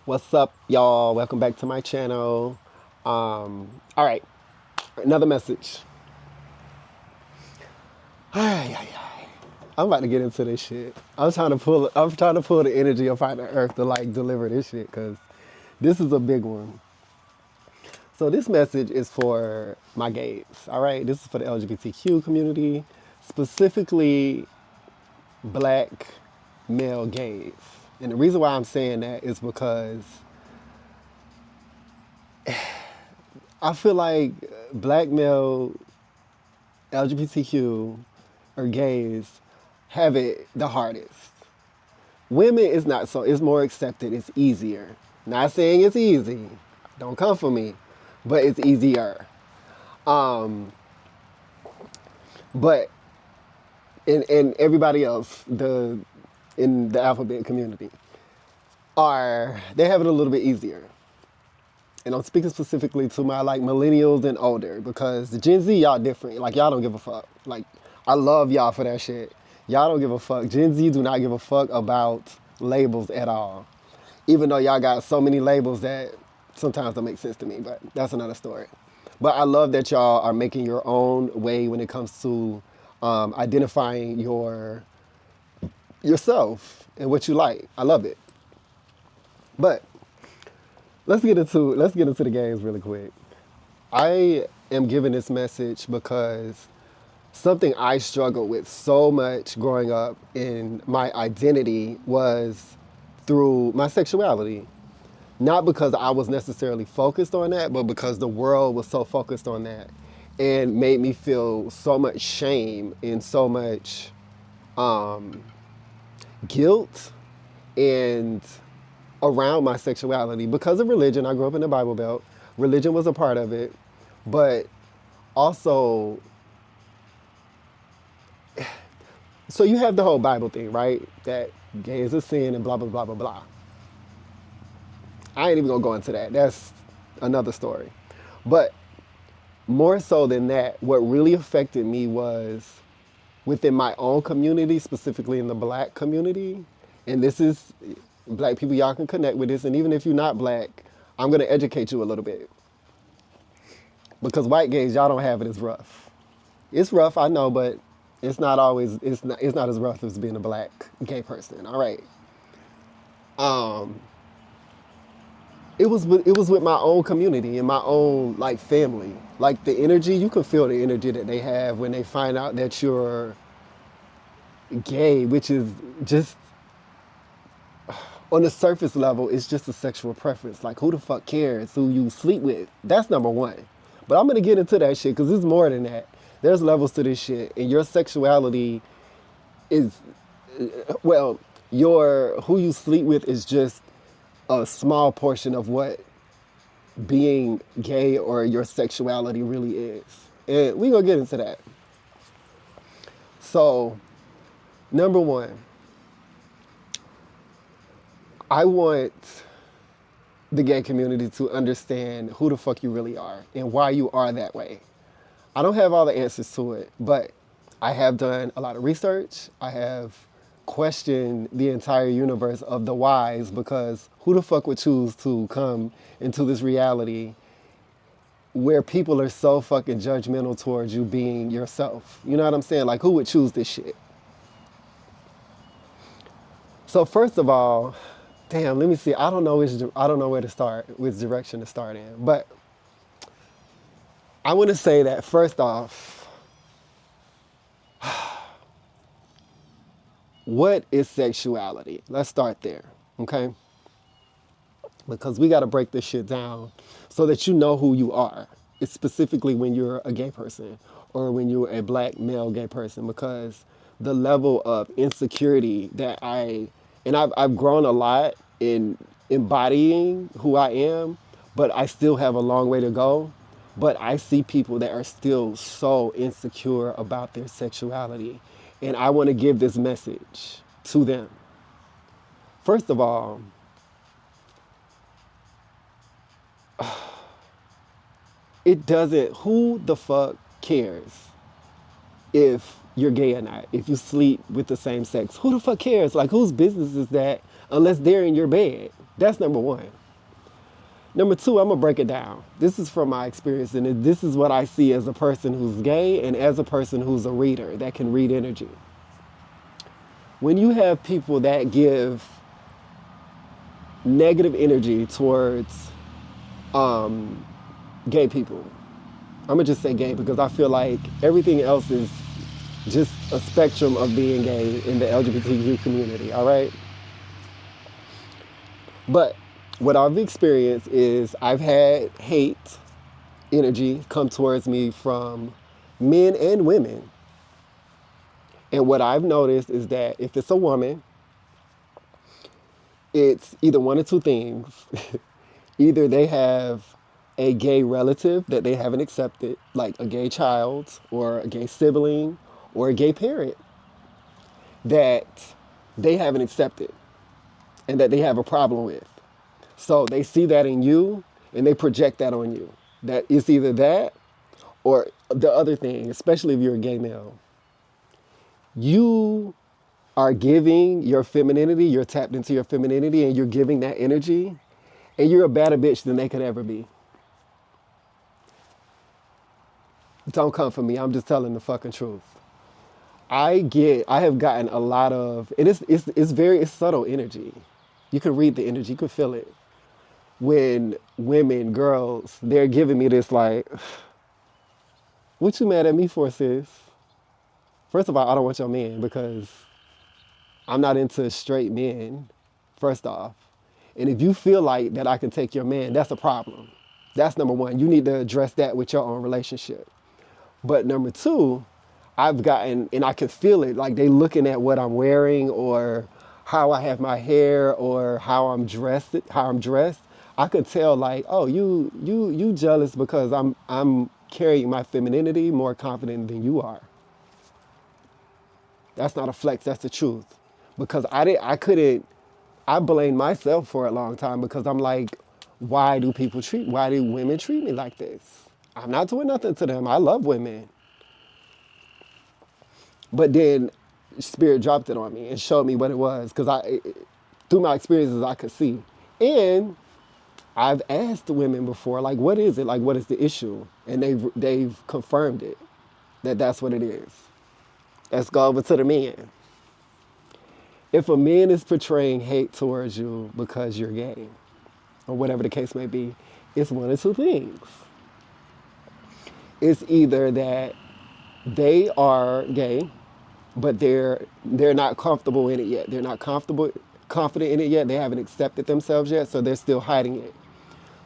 What's up, y'all? Welcome back to my channel. All right, another message. Ay, ay, ay. I'm about to get into this shit. I'm trying to pull the energy up out of the earth to like deliver this shit because this is a big one. So this message is for my gays. All right, this is for the LGBTQ community, specifically black male gays. And the reason why I'm saying that is because I feel like black male LGBTQ or gays have it the hardest. Women is not so, it's more accepted, it's easier. Not saying it's easy, don't come for me, but it's easier. Um, but in everybody else, in the alphabet community, they have it a little bit easier. And I'm speaking specifically to my like millennials and older because the Gen Z y'all different. Like y'all don't give a fuck. Like I love y'all for that shit. Y'all don't give a fuck. Gen Z do not give a fuck about labels at all. Even though y'all got so many labels that sometimes don't make sense to me, but that's another story. But I love that y'all are making your own way when it comes to identifying yourself and what you like. I love it. But let's get into the games really quick. I am giving this message because something I struggled with so much growing up in my identity was through my sexuality. Not because I was necessarily focused on that, but because the world was so focused on that and made me feel so much shame and so much guilt and around my sexuality because of religion. I grew up in the Bible Belt. Religion was a part of it, but also, so you have the whole Bible thing, right? That gay is a sin and blah, blah, blah, blah, blah. I ain't even gonna go into that. That's another story. But more so than that, what really affected me was within my own community, specifically in the black community. And this is black people, y'all can connect with this. And even if you're not black, I'm gonna educate you a little bit. Because white gays, y'all don't have it as rough. It's rough, I know, but it's not as rough as being a black gay person. All right. Um, it was with my own community and my own like family. Like the energy, you can feel the energy that they have when they find out that you're gay, which is just on the surface level, it's just a sexual preference. Like who the fuck cares who you sleep with? That's number one. But I'm gonna get into that shit because it's more than that. There's levels to this shit, and your sexuality is well, your who you sleep with is just a small portion of what being gay or your sexuality really is. And we gonna get into that. So, number one, I want the gay community to understand who the fuck you really are and why you are that way. I don't have all the answers to it, but I have done a lot of research. I have questioned the entire universe of the whys because who the fuck would choose to come into this reality where people are so fucking judgmental towards you being yourself? You know what I'm saying? Like, who would choose this shit? So first of all, damn, let me see. I don't know where to start, which direction to start in. But I want to say that first off, what is sexuality? Let's start there, okay? Because we got to break this shit down so that you know who you are. It's specifically when you're a gay person or when you're a black male gay person, because the level of insecurity that I've grown a lot in embodying who I am, but I still have a long way to go. But I see people that are still so insecure about their sexuality. And I want to give this message to them. First of all, who the fuck cares? if you're gay or not, if you sleep with the same sex. Who the fuck cares? Like, whose business is that unless they're in your bed? That's number one. Number two, I'm gonna break it down. This is from my experience, and this is what I see as a person who's gay and as a person who's a reader that can read energy. When you have people that give negative energy towards gay people, I'm gonna just say gay because I feel like everything else is just a spectrum of being gay in the LGBTQ community, all right? But what I've experienced is I've had hate energy come towards me from men and women. And what I've noticed is that if it's a woman, it's either one or two things. Either they have a gay relative that they haven't accepted, like a gay child or a gay sibling or a gay parent that they haven't accepted and that they have a problem with. So they see that in you and they project that on you. That it's either that or the other thing, especially if you're a gay male. You are giving your femininity, you're tapped into your femininity and you're giving that energy, and you're a better bitch than they could ever be. Don't come for me, I'm just telling the fucking truth. I have gotten a lot of, and it's subtle energy. You can read the energy, you can feel it. When women, girls, they're giving me this like, what you mad at me for, sis? First of all, I don't want your man because I'm not into straight men, first off. And if you feel like that I can take your man, that's a problem. That's number one. You need to address that with your own relationship. But number two, I've gotten, and I can feel it, like they looking at what I'm wearing or how I have my hair or how I'm dressed. I could tell like, oh, you jealous because I'm carrying my femininity more confident than you are. That's not a flex, that's the truth. Because I blamed myself for a long time because I'm like, why do women treat me like this? I'm not doing nothing to them. I love women. But then Spirit dropped it on me and showed me what it was because through my experiences, I could see. And I've asked women before, like, what is it? Like, what is the issue? And they've confirmed it, that's what it is. Let's go over to the men. If a man is portraying hate towards you because you're gay, or whatever the case may be, it's one of two things. It's either that they are gay, but they're not comfortable in it yet. They're not confident in it yet. They haven't accepted themselves yet, so they're still hiding it.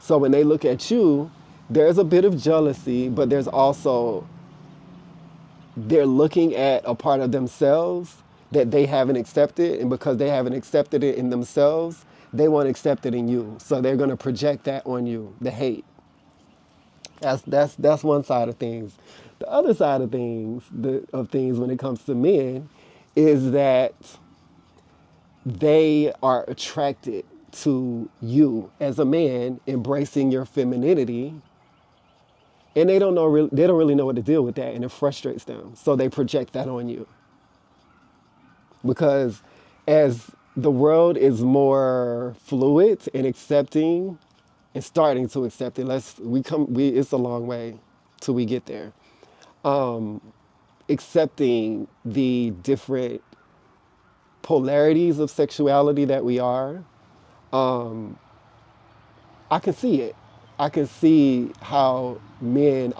So when they look at you, there's a bit of jealousy, but there's also, they're looking at a part of themselves that they haven't accepted, and because they haven't accepted it in themselves, they won't accept it in you. So they're gonna project that on you, the hate. That's one side of things. The other side of things when it comes to men is that they are attracted to you as a man embracing your femininity, and they don't really know what to deal with that, and it frustrates them. So they project that on you. Because as the world is more fluid and accepting and starting to accept it, it's a long way till we get there. Accepting the different polarities of sexuality that we are, I can see it. I can see how men,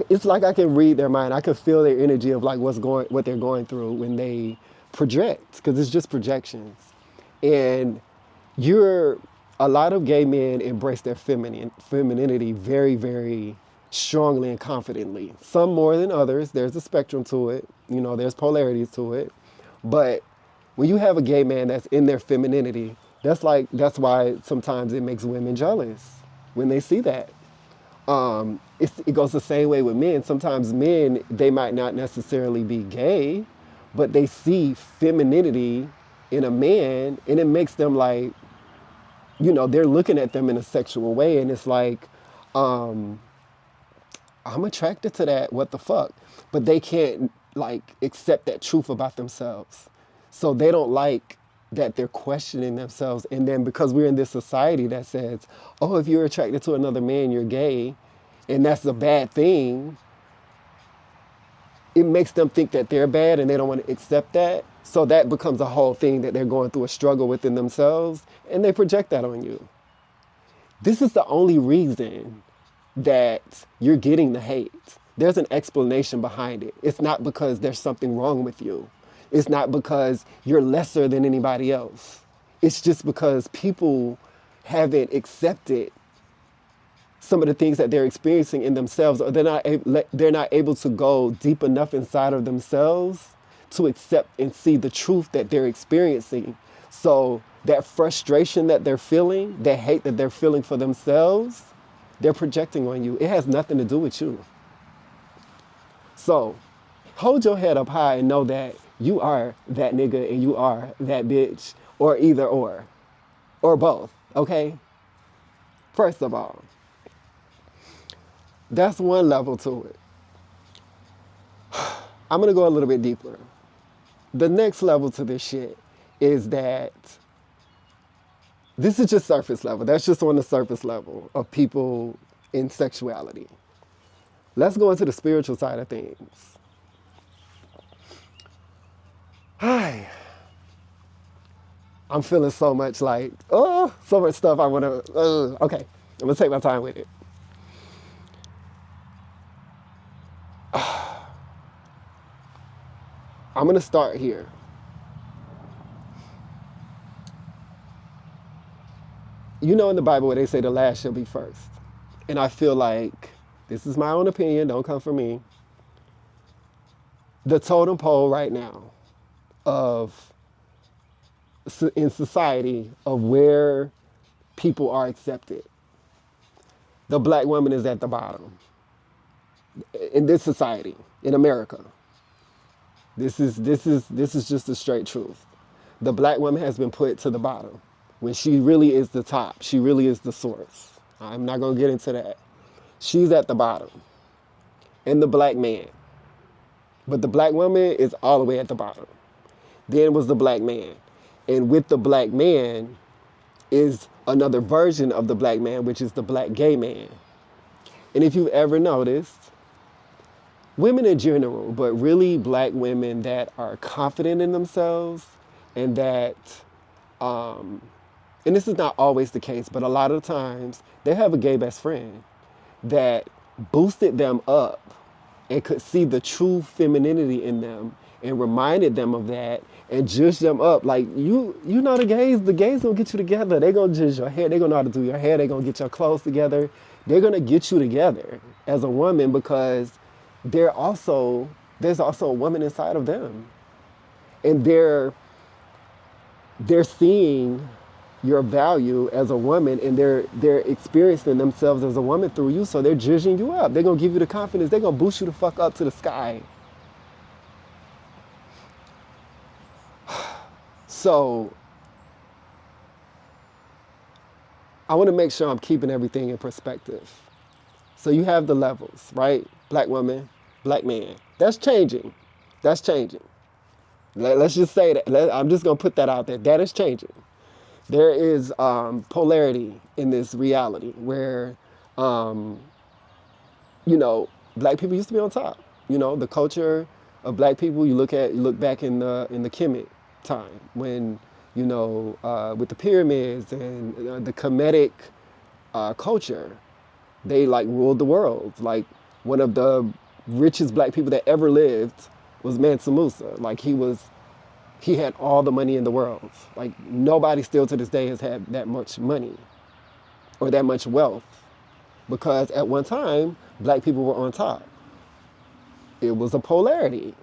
it's like I can read their mind. I can feel their energy of like what they're going through when they project, because it's just projections. And a lot of gay men embrace their femininity very, very strongly and confidently. Some more than others. There's a spectrum to it. There's polarities to it. But when you have a gay man that's in their femininity, that's why sometimes it makes women jealous when they see that. It goes the same way with men. Sometimes men, they might not necessarily be gay, but they see femininity in a man, and it makes them like, they're looking at them in a sexual way, and it's like, I'm attracted to that. What the fuck? But they can't like accept that truth about themselves. So they don't like that they're questioning themselves. And then because we're in this society that says, oh, if you're attracted to another man, you're gay, and that's a bad thing, it makes them think that they're bad and they don't want to accept that. So that becomes a whole thing that they're going through a struggle within themselves and they project that on you. This is the only reason that you're getting the hate. There's an explanation behind it. It's not because there's something wrong with you. It's not because you're lesser than anybody else. It's just because people haven't accepted some of the things that they're experiencing in themselves, or they're not able to go deep enough inside of themselves to accept and see the truth that they're experiencing. So that frustration that they're feeling, that hate that they're feeling for themselves, they're projecting on you. It has nothing to do with you. So hold your head up high and know that you are that nigga and you are that bitch, or either or both, okay? First of all, that's one level to it. I'm gonna go a little bit deeper. The next level to this shit is that this is just surface level. That's just on the surface level of people in sexuality. Let's go into the spiritual side of things. Hi. I'm feeling so much like, so much stuff I wanna, okay, I'm gonna take my time with it. I'm gonna start here. You know in the Bible where they say the last shall be first. And I feel like, this is my own opinion, don't come for me. The totem pole right now of in society of where people are accepted. The black woman is at the bottom in this society, in America. This is just the straight truth. The black woman has been put to the bottom when she really is the top. She really is the source. I'm not gonna get into that. She's at the bottom. And the black man. But the black woman is all the way at the bottom. Then was the black man. And with the black man is another version of the black man, which is the black gay man. And if you've ever noticed, women in general, but really black women that are confident in themselves and that, and this is not always the case, but a lot of times they have a gay best friend that boosted them up and could see the true femininity in them and reminded them of that and judged them up. Like, you know the gays gonna get you together. They gonna judge your hair. They gonna know how to do your hair. They gonna get your clothes together. They're gonna get you together as a woman because there's also a woman inside of them. And they're seeing your value as a woman and they're experiencing themselves as a woman through you, so they're judging you up. They're gonna give you the confidence. They're gonna boost you the fuck up to the sky. So I want to make sure I'm keeping everything in perspective. So you have the levels, right? Black woman, black man. That's changing. That's changing. Let's just say that. I'm just going to put that out there. That is changing. There is polarity in this reality where, black people used to be on top. The culture of black people, you look back in the Kemet time when, with the pyramids and the Kemetic culture, they like ruled the world. Like one of the richest black people that ever lived was Mansa Musa. Like he had all the money in the world. Like nobody still to this day has had that much money or that much wealth because at one time, black people were on top. It was a polarity.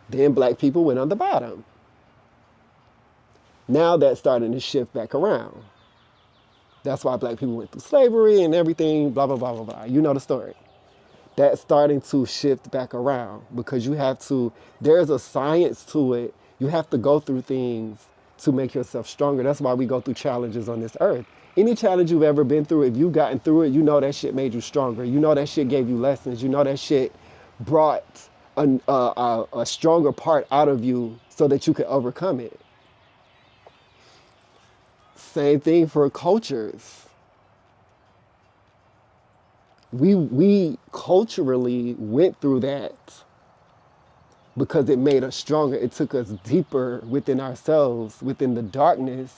Then black people went on the bottom. Now that's starting to shift back around. That's why black people went through slavery and everything, blah, blah, blah, blah, blah. You know the story. That's starting to shift back around because there's a science to it. You have to go through things to make yourself stronger. That's why we go through challenges on this earth. Any challenge you've ever been through, if you've gotten through it, you know that shit made you stronger. You know that shit gave you lessons. You know that shit brought a stronger part out of you so that you could overcome it. Same thing for cultures. We culturally went through that because it made us stronger. It took us deeper within ourselves, within the darkness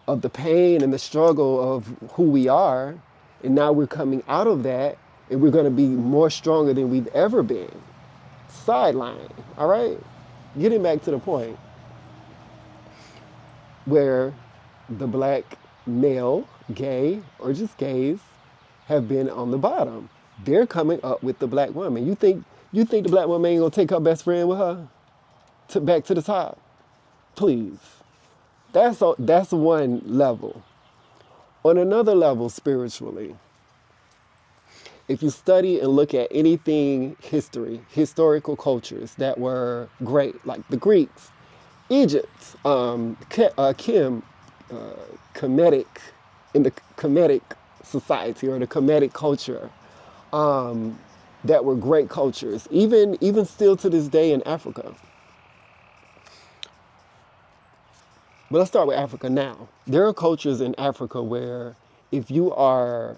of the pain and the struggle of who we are. And now we're coming out of that and we're going to be more stronger than we've ever been. Sideline, all right? Getting back to the point where the black male, gay, or just gays have been on the bottom. They're coming up with the black woman. You think the black woman ain't gonna take her best friend with her back to the top? Please. That's one level. On another level, spiritually, if you study and look at anything historical cultures that were great, like the Greeks, Egypt, Kemetic, in the Kemetic society or the Kemetic culture, that were great cultures, even still to this day in Africa. But let's start with Africa now. There are cultures in Africa where if you are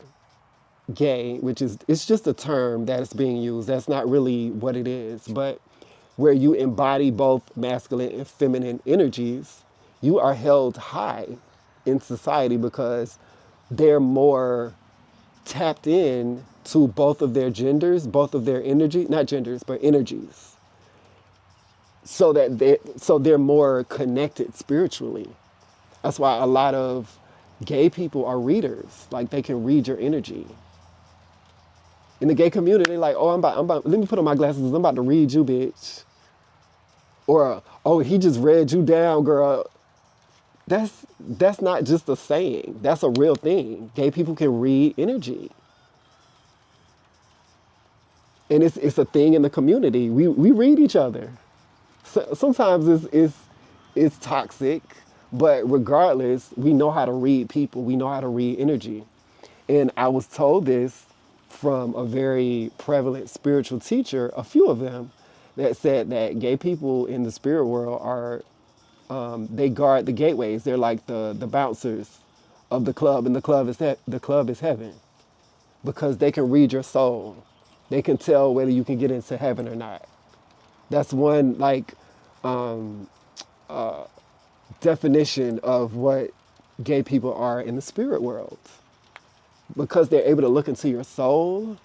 gay, it's just a term that is being used, that's not really what it is, but where you embody both masculine and feminine energies, you are held high in society because they're more tapped in to both of their genders, both of their energy, not genders, but energies. So they're more connected spiritually. That's why a lot of gay people are readers. Like they can read your energy. In the gay community, they're like, oh, let me put on my glasses, I'm about to read you, bitch. Or, oh, he just read you down, girl. That's not just a saying. That's a real thing. Gay people can read energy. And it's a thing in the community. We read each other. So, sometimes it's toxic, but regardless, we know how to read people. We know how to read energy. And I was told this from a very prevalent spiritual teacher, a few of them, that said that gay people in the spirit world are, they guard the gateways. They're like the bouncers of the club, and the club is heaven, because they can read your soul. They can tell whether you can get into heaven or not. That's one definition of what gay people are in the spirit world, because they're able to look into your soul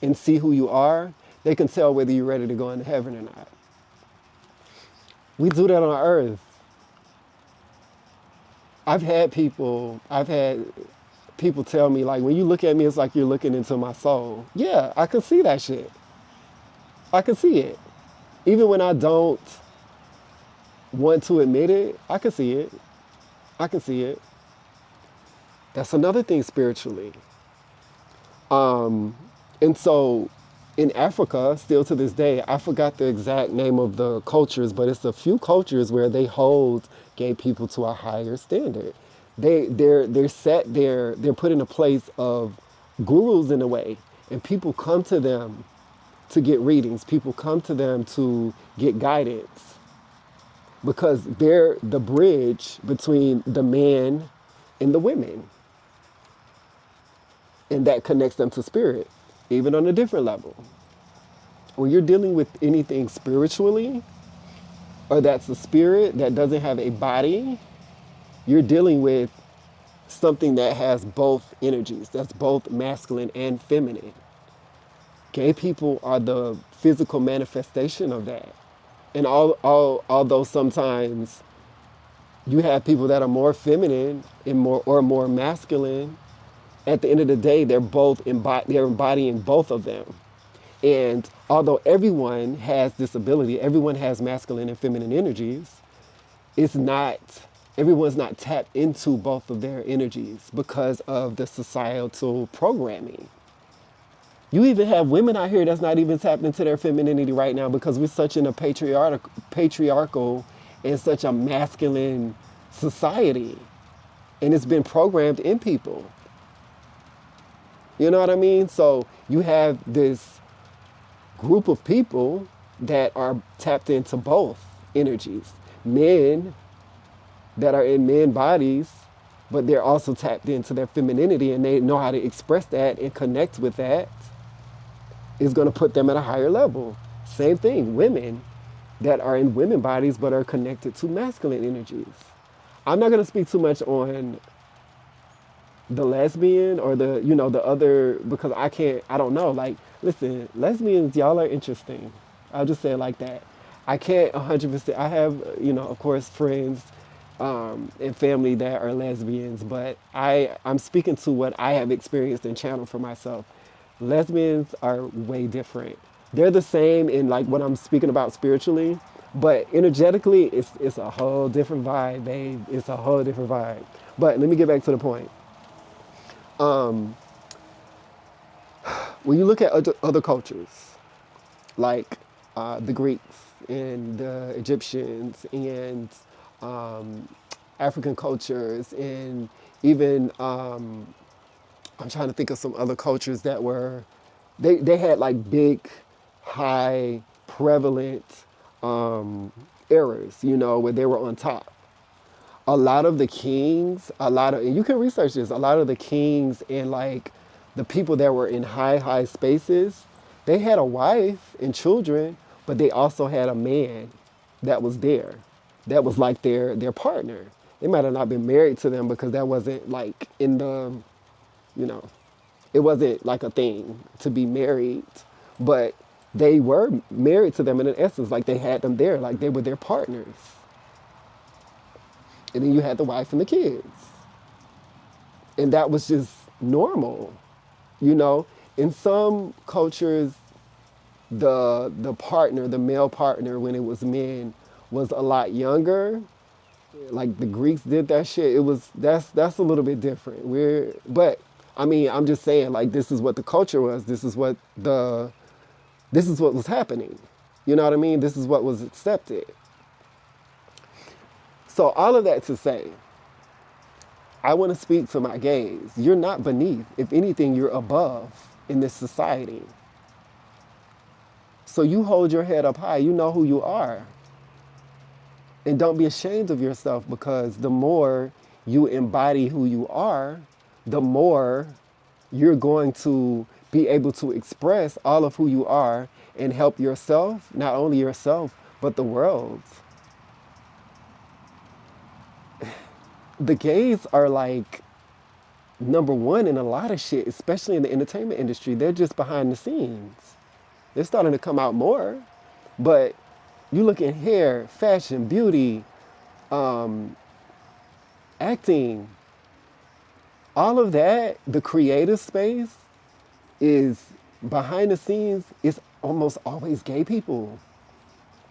and see who you are. They can tell whether you're ready to go into heaven or not. We do that on earth. I've had people tell me, like, when you look at me, it's like you're looking into my soul. Yeah, I can see that shit. I can see it. Even when I don't want to admit it, I can see it. I can see it. That's another thing spiritually. And so in Africa, still to this day, I forgot the exact name of the cultures, but it's a few cultures where they hold gay people to a higher standard. They're put in a place of gurus in a way, and people come to them to get readings. People come to them to get guidance, because they're the bridge between the man and the women. And that connects them to spirit, even on a different level. When you're dealing with anything spiritually, or that's a spirit that doesn't have a body, you're dealing with something that has both energies, that's both masculine and feminine. Gay people are the physical manifestation of that. And although sometimes you have people that are more feminine and more masculine, at the end of the day, they're embodying both of them. And although everyone has this ability, everyone has masculine and feminine energies, everyone's not tapped into both of their energies because of the societal programming. You even have women out here that's not even tapped into their femininity right now, because we're such in a patriarchal and such a masculine society. And it's been programmed in people. You know what I mean? So you have this group of people that are tapped into both energies. Men that are in men bodies, but they're also tapped into their femininity and they know how to express that and connect with that is going to put them at a higher level. Same thing, women that are in women bodies but are connected to masculine energies. I'm not going to speak too much on the lesbian or the other because I don't know. Like, listen, lesbians, y'all are interesting. I'll just say it like that. I can't 100%. I have, of course, friends and family that are lesbians, but I'm speaking to what I have experienced and channeled for myself. Lesbians are way different. They're the same in like what I'm speaking about spiritually, but energetically, it's a whole different vibe, babe. It's a whole different vibe. But let me get back to the point. When you look at other cultures, like the Greeks and the Egyptians and African cultures, and even I'm trying to think of some other cultures that were, they had like big, high, prevalent eras, where they were on top. A lot of the kings, and you can research this, a lot of the kings and like the people that were in high spaces, they had a wife and children, but they also had a man that was there, that was like their partner. They might have not been married to them because that wasn't like in the, you know, it wasn't like a thing to be married, but they were married to them in an essence, like they had them there, like they were their partners. And then you had the wife and the kids. And that was just normal. You know, in some cultures, the partner, the male partner, when it was men, was a lot younger. Like the Greeks did that shit. That's a little bit different. But I mean, I'm just saying, like, this is what the culture was. This is what was happening. You know what I mean? This is what was accepted. So all of that to say, I want to speak to my gays. You're not beneath. If anything, you're above in this society. So you hold your head up high. You know who you are. And don't be ashamed of yourself, because the more you embody who you are, the more you're going to be able to express all of who you are and help yourself, not only yourself, but the world. The gays are like number one in a lot of shit, especially in the entertainment industry. They're just behind the scenes. They're starting to come out more, but you look at hair, fashion, beauty, acting, all of that, the creative space is behind the scenes. It's almost always gay people.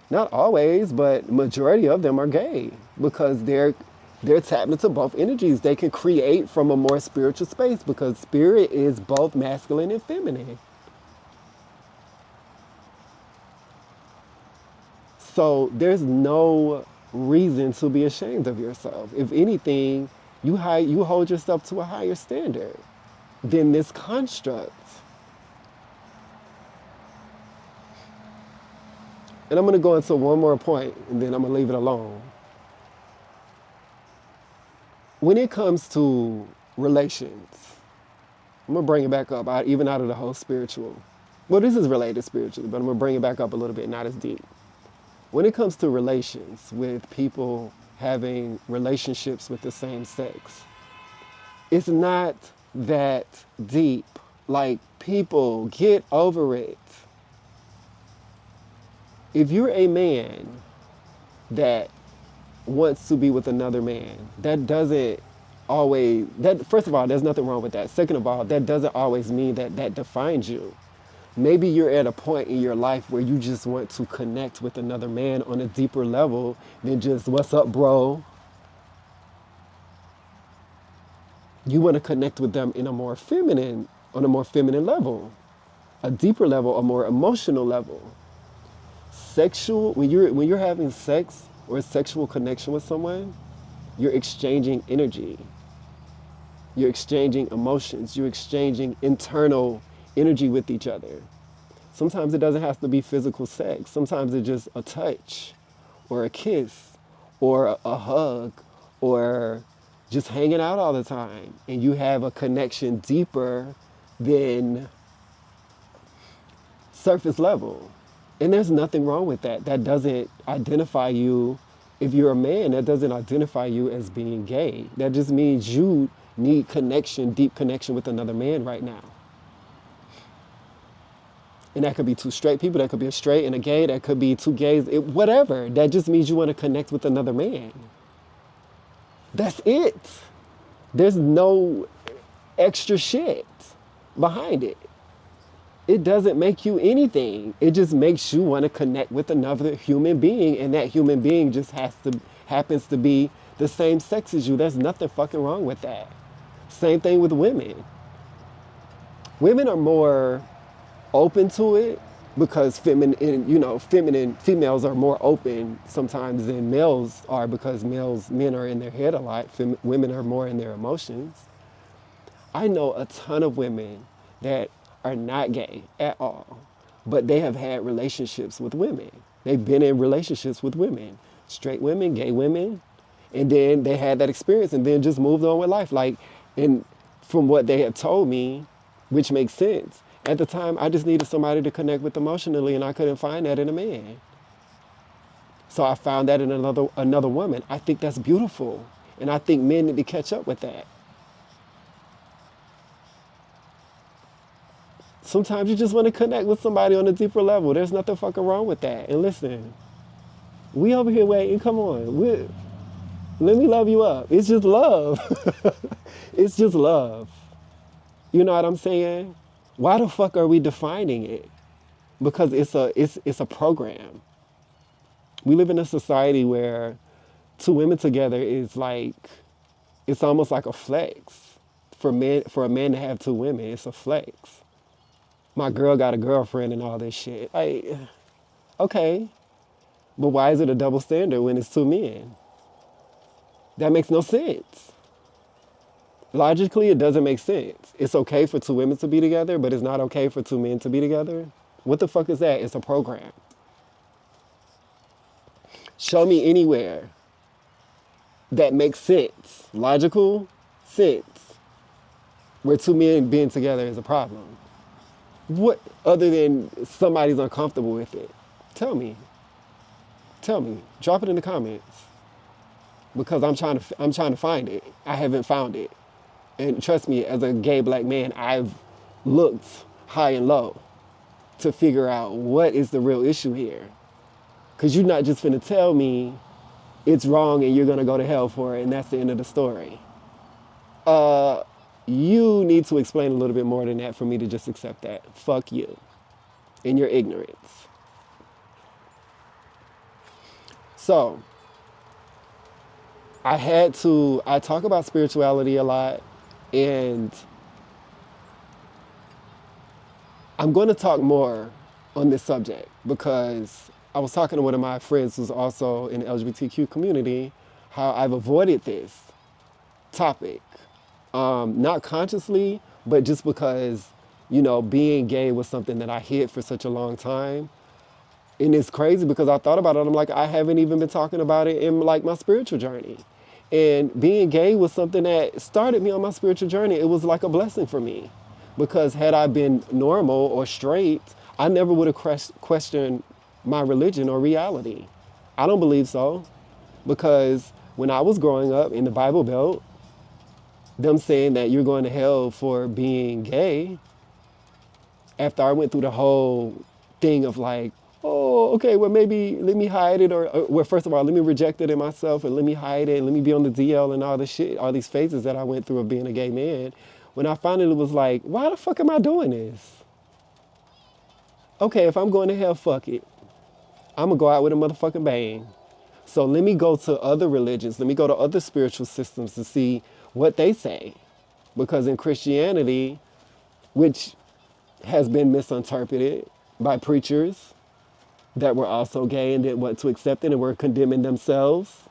Not always, but majority of them are gay because they're tapped into both energies. They can create from a more spiritual space because spirit is both masculine and feminine. So there's no reason to be ashamed of yourself. If anything, you hold yourself to a higher standard than this construct. And I'm going to go into one more point, and then I'm going to leave it alone. When it comes to relations, I'm going to bring it back up, even out of the whole spiritual. Well, this is related spiritually, but I'm going to bring it back up a little bit, not as deep. When it comes to relations with people having relationships with the same sex, it's not that deep. Like, people, get over it. If you're a man that wants to be with another man, that doesn't always, that first of all, there's nothing wrong with that. Second of all, that doesn't always mean that defines you. Maybe you're at a point in your life where you just want to connect with another man on a deeper level than just, what's up, bro? You want to connect with them on a more feminine level, a deeper level, a more emotional level. When you're having sex or a sexual connection with someone, you're exchanging energy. You're exchanging emotions. You're exchanging internal energy with each other. Sometimes it doesn't have to be physical sex. Sometimes it's just a touch or a kiss or a hug or just hanging out all the time. And you have a connection deeper than surface level. And there's nothing wrong with that. That doesn't identify you. If you're a man, that doesn't identify you as being gay. That just means you need connection, deep connection with another man right now. And that could be two straight people, that could be a straight and a gay, that could be two gays, whatever. That just means you want to connect with another man. That's it. There's no extra shit behind it. It doesn't make you anything. It just makes you want to connect with another human being, and that human being just happens to be the same sex as you. There's nothing fucking wrong with that. Same thing with women. Women are more open to it because feminine females are more open sometimes than males are, because men are in their head a lot. Women are more in their emotions. I know a ton of women that are not gay at all, but they have had relationships with women. They've been in relationships with women, straight women, gay women, and then they had that experience and then just moved on with life. And from what they have told me, which makes sense, at the time I just needed somebody to connect with emotionally, and I couldn't find that in a man. So I found that in another woman. I think that's beautiful, and I think men need to catch up with that. Sometimes you just want to connect with somebody on a deeper level. There's nothing fucking wrong with that. And listen, we over here waiting. Come on. Let me love you up. It's just love. It's just love. You know what I'm saying? Why the fuck are we defining it? Because it's a program. We live in a society where two women together is like, it's almost like a flex. For a man to have two women, it's a flex. My girl got a girlfriend and all this shit. Like, okay, but why is it a double standard when it's two men? That makes no sense. Logically, it doesn't make sense. It's okay for two women to be together, but it's not okay for two men to be together. What the fuck is that? It's a program. Show me anywhere that makes sense, logical sense, where two men being together is a problem. What, other than somebody's uncomfortable with it? Tell me. Drop it in the comments, because I'm trying to find it. I haven't found it. And trust me, as a gay black man, I've looked high and low to figure out what is the real issue here. Because you're not just finna tell me it's wrong and you're gonna go to hell for it and that's the end of the story. You need to explain a little bit more than that for me to just accept that. Fuck you and your ignorance. So, I talk about spirituality a lot, and I'm going to talk more on this subject because I was talking to one of my friends who's also in the LGBTQ community, how I've avoided this topic. Not consciously, but just because, being gay was something that I hid for such a long time. And it's crazy because I thought about it. I'm like, I haven't even been talking about it in like my spiritual journey. And being gay was something that started me on my spiritual journey. It was like a blessing for me, because had I been normal or straight, I never would have questioned my religion or reality. I don't believe so, because when I was growing up in the Bible Belt, them saying that you're going to hell for being gay, after I went through the whole thing of like, oh, okay, well, maybe let me hide it, or well, first of all, let me reject it in myself, and let me hide it, and let me be on the DL and all this shit, all these phases that I went through of being a gay man. When I finally was like, why the fuck am I doing this? Okay, if I'm going to hell, fuck it. I'm gonna go out with a motherfucking bang. So let me go to other religions, let me go to other spiritual systems to see what they say. Because in Christianity, which has been misinterpreted by preachers that were also gay and didn't want to accept it and were condemning themselves,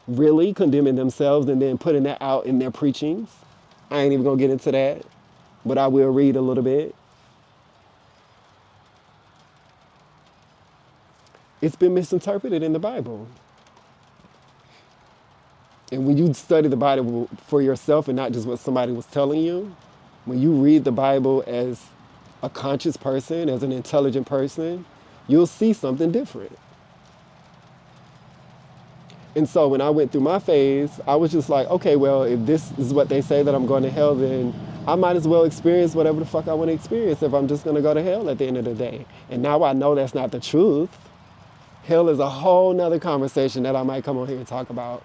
really condemning themselves, and then putting that out in their preachings. I ain't even gonna get into that, but I will read a little bit. It's been misinterpreted in the Bible. And when you study the Bible for yourself and not just what somebody was telling you, when you read the Bible as a conscious person, as an intelligent person, you'll see something different. And so when I went through my phase, I was just like, okay, well, if this is what they say that I'm going to hell, then I might as well experience whatever the fuck I want to experience if I'm just going to go to hell at the end of the day. And now I know that's not the truth. Hell is a whole nother conversation that I might come on here and talk about.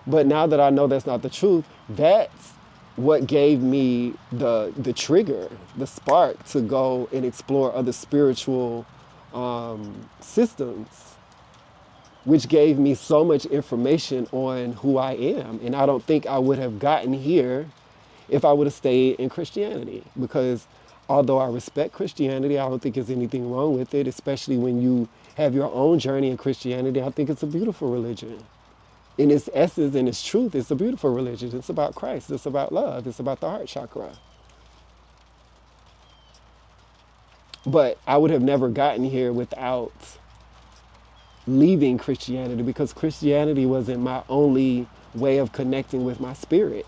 But now that I know that's not the truth, that's what gave me the trigger, the spark to go and explore other spiritual systems, which gave me so much information on who I am. And I don't think I would have gotten here if I would have stayed in Christianity. Because although I respect Christianity, I don't think there's anything wrong with it, especially when you have your own journey in Christianity. I think it's a beautiful religion. In its essence and its truth, it's a beautiful religion. It's about Christ. It's about love. It's about the heart chakra. But I would have never gotten here without leaving Christianity, because Christianity wasn't my only way of connecting with my spirit.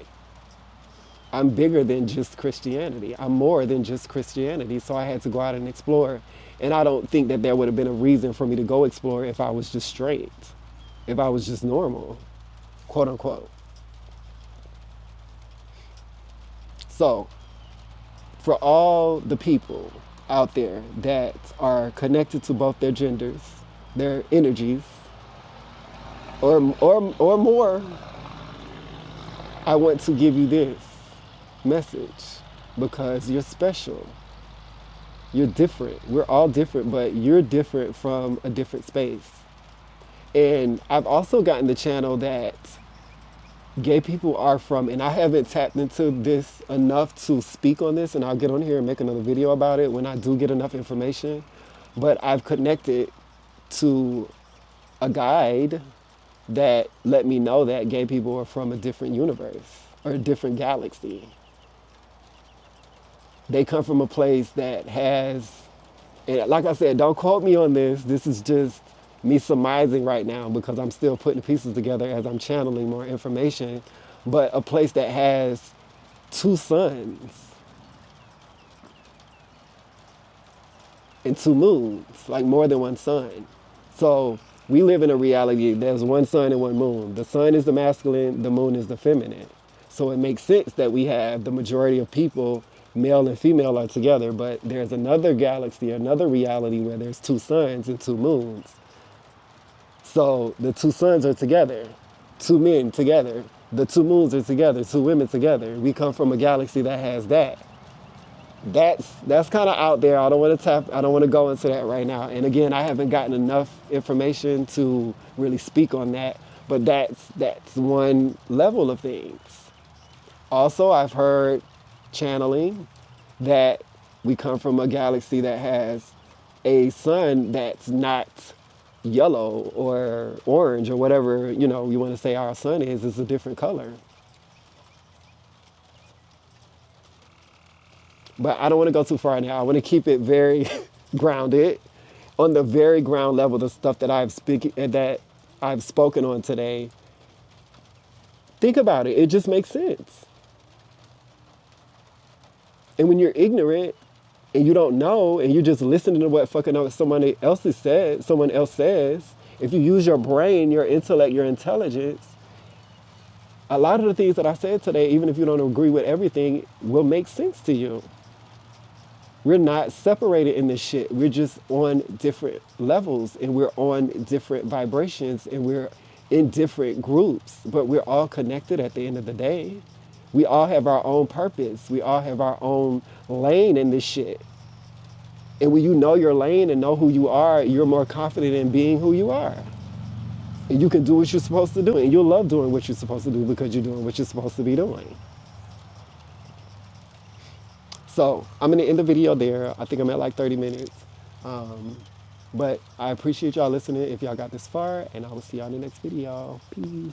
I'm bigger than just Christianity. I'm more than just Christianity. So I had to go out and explore. And I don't think that there would have been a reason for me to go explore if I was just straight, if I was just normal, quote unquote. So for all the people out there that are connected to both their genders, their energies, or more, I want to give you this message, because you're special. You're different. We're all different, but you're different from a different space. And I've also gotten the channel that gay people are from, and I haven't tapped into this enough to speak on this, and I'll get on here and make another video about it when I do get enough information. But I've connected to a guide that let me know that gay people are from a different universe or a different galaxy. They come from a place that has, and like I said, don't quote me on this. This is just me surmising right now because I'm still putting pieces together as I'm channeling more information. But a place that has 2 suns and 2 moons, like more than 1 sun. So we live in a reality, there's 1 sun and 1 moon. The sun is the masculine, the moon is the feminine. So it makes sense that we have the majority of people, male and female, are together, but there's another galaxy, another reality where there's 2 suns and 2 moons. So the 2 suns are together, 2 men together, the 2 moons are together, 2 women together. We come from a galaxy that has that. That's kind of out there. I don't want to go into that right now. And again, I haven't gotten enough information to really speak on that, but that's one level of things. Also, I've heard channeling that we come from a galaxy that has a sun that's not yellow or orange or whatever, you want to say our sun is. It's a different color. But I don't want to go too far now. I want to keep it very grounded on the very ground level. The stuff that I've spoken on today. Think about it. It just makes sense. And when you're ignorant and you don't know and you're just listening to what fucking someone else says, if you use your brain, your intellect, your intelligence, a lot of the things that I said today, even if you don't agree with everything, will make sense to you. We're not separated in this shit. We're just on different levels and we're on different vibrations and we're in different groups, but we're all connected at the end of the day. We all have our own purpose. We all have our own lane in this shit. And when you know your lane and know who you are, you're more confident in being who you are. And you can do what you're supposed to do. And you'll love doing what you're supposed to do because you're doing what you're supposed to be doing. So I'm going to end the video there. I think I'm at like 30 minutes. But I appreciate y'all listening if y'all got this far. And I will see y'all in the next video. Peace.